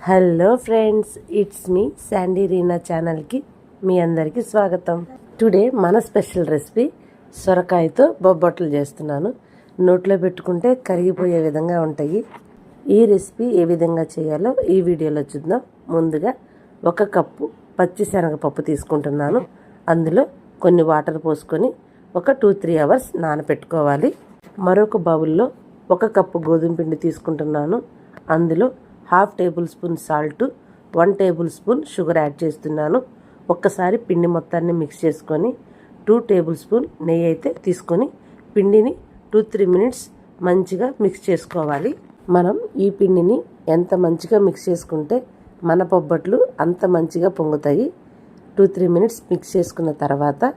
Hello friends, it's me Sandy Reena ఛానల్కి మీ అందరికీ స్వాగతం. టుడే మన స్పెషల్ రెసిపీ సొరకాయతో బొబ్బట్లు చేస్తున్నాను. నోట్లో పెట్టుకుంటే కరిగిపోయే విధంగా ఉంటాయి. ఈ రెసిపీ ఏ విధంగా చేయాలో ఈ వీడియోలో చూద్దాం. ముందుగా 1 కప్పు పచ్చిశనగపప్పు తీసుకుంటున్నాను. అందులో కొన్ని వాటర్ పోసుకొని ఒక 2-3 అవర్స్ నానపెట్టుకోవాలి. మరొక బౌల్లో 1 కప్పు గోధుమ పిండి తీసుకుంటున్నాను. అందులో 1/2 table spoon salt, 1 table spoon sugar add చేస్తున్నాను. ఒక్కసారి పిండి మొత్తాన్ని మిక్స్ చేసుకొని 2 టేబుల్ స్పూన్ నెయ్యి అయితే తీసుకొని పిండిని 2-3 మినిట్స్ మంచిగా మిక్స్ చేసుకోవాలి. మనం ఈ పిండిని ఎంత మంచిగా మిక్స్ చేసుకుంటే మన బొబ్బట్లు అంత మంచిగా పొంగుతాయి. 2-3 మినిట్స్ మిక్స్ చేసుకున్న తర్వాత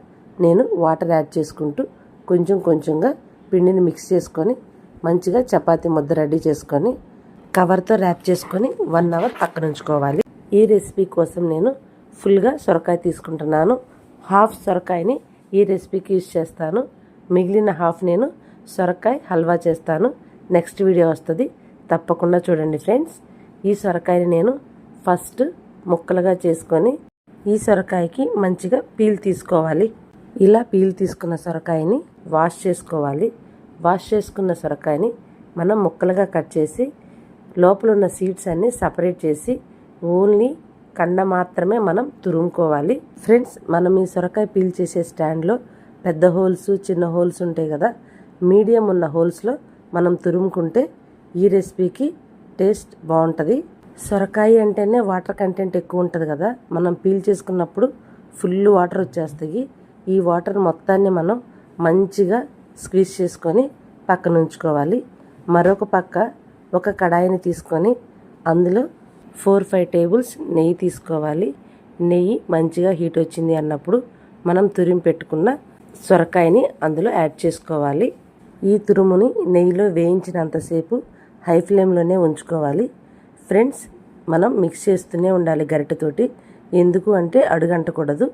నేను వాటర్ యాడ్ చేసుకుంటూ కొంచెం కొంచెంగా పిండిని మిక్స్ చేసుకొని మంచిగా చపాతీ ముద్ద రెడీ చేసుకొని కవర్తో ర్యాప్ చేసుకొని 1 అవర్ పక్కన ఉంచుకోవాలి. ఈ రెసిపీ కోసం నేను ఫుల్గా సొరకాయ తీసుకుంటున్నాను. 1/2 సొరకాయని ఈ రెసిపీకి యూజ్ చేస్తాను. మిగిలిన 1/2 నేను సొరకాయ హల్వా చేస్తాను. నెక్స్ట్ వీడియో వస్తుంది, తప్పకుండా చూడండి ఫ్రెండ్స్. ఈ సొరకాయని నేను ఫస్ట్ ముక్కలుగా చేసుకొని ఈ సొరకాయకి మంచిగా పీల్ తీసుకోవాలి. ఇలా పీల్ తీసుకున్న సొరకాయని వాష్ చేసుకోవాలి. వాష్ చేసుకున్న సొరకాయని మనం ముక్కలుగా కట్ చేసి లోపల ఉన్న సీడ్స్ అన్నీ సపరేట్ చేసి ఓన్లీ కండ మాత్రమే మనం తురుముకోవాలి. ఫ్రెండ్స్, మనం ఈ సొరకాయ పీల్ చేసే స్టాండ్లో పెద్ద హోల్స్, చిన్న హోల్స్ ఉంటాయి కదా. మీడియం ఉన్న హోల్స్లో మనం తురుముకుంటే ఈ రెసిపీకి టేస్ట్ బాగుంటుంది. సొరకాయ అంటేనే వాటర్ కంటెంట్ ఎక్కువ ఉంటుంది కదా. మనం పీల్ చేసుకున్నప్పుడు ఫుల్ వాటర్ వచ్చేస్తాయి. ఈ వాటర్ మొత్తాన్ని మనం మంచిగా స్క్వీజ్ చేసుకొని పక్కన ఉంచుకోవాలి. మరొక పక్క ఒక కడాయిని తీసుకొని అందులో 4-5 టేబుల్స్ నెయ్యి తీసుకోవాలి. నెయ్యి మంచిగా హీట్ వచ్చింది అన్నప్పుడు మనం తురిమి పెట్టుకున్న సొరకాయని అందులో యాడ్ చేసుకోవాలి. ఈ తురుముని నెయ్యిలో వేయించినంతసేపు హై ఫ్లేమ్లోనే ఉంచుకోవాలి. ఫ్రెండ్స్, మనం మిక్స్ చేస్తూనే ఉండాలి గరిటెతోటి. ఎందుకు అంటే అడుగంటకూడదు.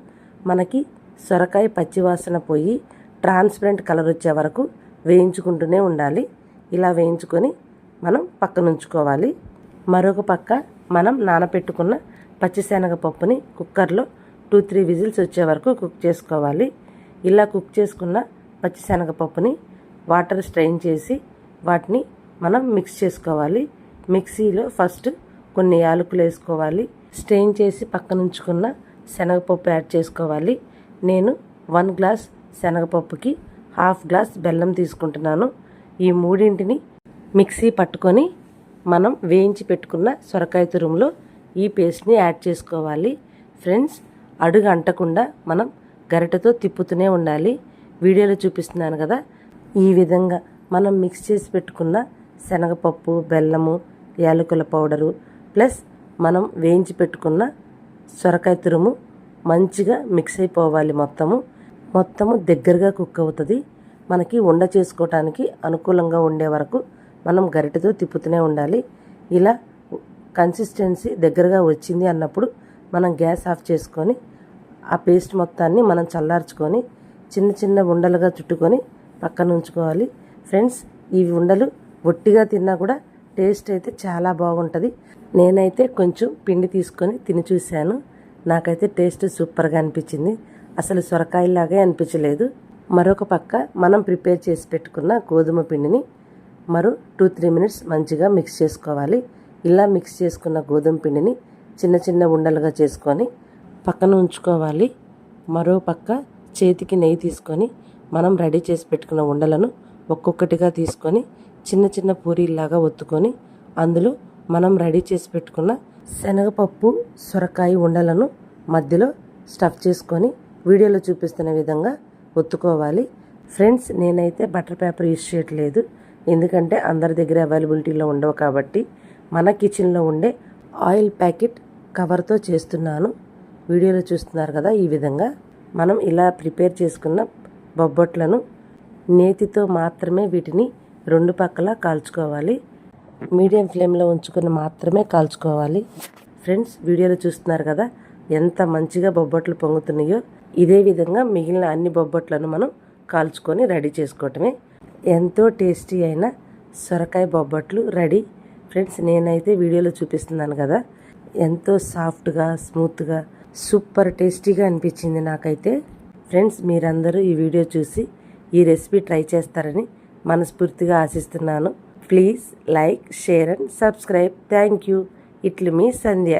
మనకి సొరకాయ పచ్చివాసన పోయి ట్రాన్స్పరెంట్ కలర్ వచ్చే వరకు వేయించుకుంటూనే ఉండాలి. ఇలా వేయించుకొని మనం పక్కన ఉంచుకోవాలి. మరొక పక్క మనం నానపెట్టుకున్న పచ్చిశనగపప్పుని కుక్కర్లో 2-3 విజిల్స్ వచ్చే వరకు కుక్ చేసుకోవాలి. ఇలా కుక్ చేసుకున్న పచ్చిశనగపప్పుని వాటర్ స్ట్రెయిన్ చేసి వాటిని మనం మిక్స్ చేసుకోవాలి. మిక్సీలో ఫస్ట్ కొన్ని యాలకులు వేసుకోవాలి. స్ట్రెయిన్ చేసి పక్కన ఉంచుకున్న శనగపప్పు యాడ్ చేసుకోవాలి. నేను 1 గ్లాస్ శనగపప్పుకి 1/2 గ్లాస్ బెల్లం తీసుకుంటున్నాను. ఈ మూడింటిని మిక్సీ పట్టుకొని మనం వేయించి పెట్టుకున్న సొరకాయ తురుములో ఈ పేస్ట్ని యాడ్ చేసుకోవాలి. ఫ్రెండ్స్, అడుగు అంటకుండా మనం గరిటెతో తిప్పుతూనే ఉండాలి. వీడియోలో చూపిస్తున్నాను కదా, ఈ విధంగా మనం మిక్స్ చేసి పెట్టుకున్న శనగపప్పు, బెల్లము, యాలకుల పౌడరు ప్లస్ మనం వేయించి పెట్టుకున్న సొరకాయ తురుము మంచిగా మిక్స్ అయిపోవాలి. మొత్తము దగ్గరగా కుక్ అవుతుంది. మనకి ఉండ చేసుకోవటానికి అనుకూలంగా ఉండే వరకు మనం గరిటెతో తిప్పుతూనే ఉండాలి. ఇలా కన్సిస్టెన్సీ దగ్గరగా వచ్చింది అన్నప్పుడు మనం గ్యాస్ ఆఫ్ చేసుకొని ఆ పేస్ట్ మొత్తాన్ని మనం చల్లార్చుకొని చిన్న చిన్న ఉండలుగా చుట్టుకొని పక్కన ఉంచుకోవాలి. ఫ్రెండ్స్, ఈ ఉండలు ఒట్టిగా తిన్నా కూడా టేస్ట్ అయితే చాలా బాగుంటుంది. నేనైతే కొంచెం పిండి తీసుకొని తిని చూశాను. నాకైతే టేస్ట్ సూపర్గా అనిపించింది. అసలు సొరకాయలాగే అనిపించలేదు. మరొక పక్క మనం ప్రిపేర్ చేసి పెట్టుకున్న గోధుమ పిండిని మరో 2-3 మినిట్స్ మంచిగా మిక్స్ చేసుకోవాలి. ఇలా మిక్స్ చేసుకున్న గోధుమ పిండిని చిన్న చిన్న ఉండలుగా చేసుకొని పక్కన ఉంచుకోవాలి. మరో పక్క చేతికి నెయ్యి తీసుకొని మనం రెడీ చేసి పెట్టుకున్న ఉండలను ఒక్కొక్కటిగా తీసుకొని చిన్న చిన్న పూరీలాగా ఒత్తుకొని అందులో మనం రెడీ చేసి పెట్టుకున్న శనగపప్పు, సొరకాయ ఉండలను మధ్యలో స్టఫ్ చేసుకొని వీడియోలో చూపిస్తున్న విధంగా ఒత్తుకోవాలి. ఫ్రెండ్స్, నేనైతే బటర్ పేపర్ యూజ్ చేయట్లేదు. ఎందుకంటే అందరి దగ్గర అవైలబిలిటీలో ఉండవు కాబట్టి మన కిచెన్లో ఉండే ఆయిల్ ప్యాకెట్ కవర్తో చేస్తున్నాను. వీడియోలో చూస్తున్నారు కదా, ఈ విధంగా మనం ఇలా ప్రిపేర్ చేసుకున్న బొబ్బట్లను నేతితో మాత్రమే వీటిని 2 పక్కల కాల్చుకోవాలి. మీడియం ఫ్లేమ్లో ఉంచుకొని మాత్రమే కాల్చుకోవాలి. ఫ్రెండ్స్, వీడియోలో చూస్తున్నారు కదా ఎంత మంచిగా బొబ్బట్లు పొంగుతున్నాయో. ఇదే విధంగా మిగిలిన అన్ని బొబ్బట్లను మనం కాల్చుకొని రెడీ చేసుకోవటమే. ఎంతో టేస్టీ అయిన సొరకాయ బొబ్బట్లు రెడీ. ఫ్రెండ్స్, నేనైతే వీడియోలో చూపిస్తున్నాను కదా, ఎంతో సాఫ్ట్గా స్మూత్గా సూపర్ టేస్టీగా అనిపించింది నాకైతే. ఫ్రెండ్స్, మీరందరూ ఈ వీడియో చూసి ఈ రెసిపీ ట్రై చేస్తారని మనస్ఫూర్తిగా ఆశిస్తున్నాను. Please like, share and subscribe. Thank you. ఇట్లు మీ సంధ్య.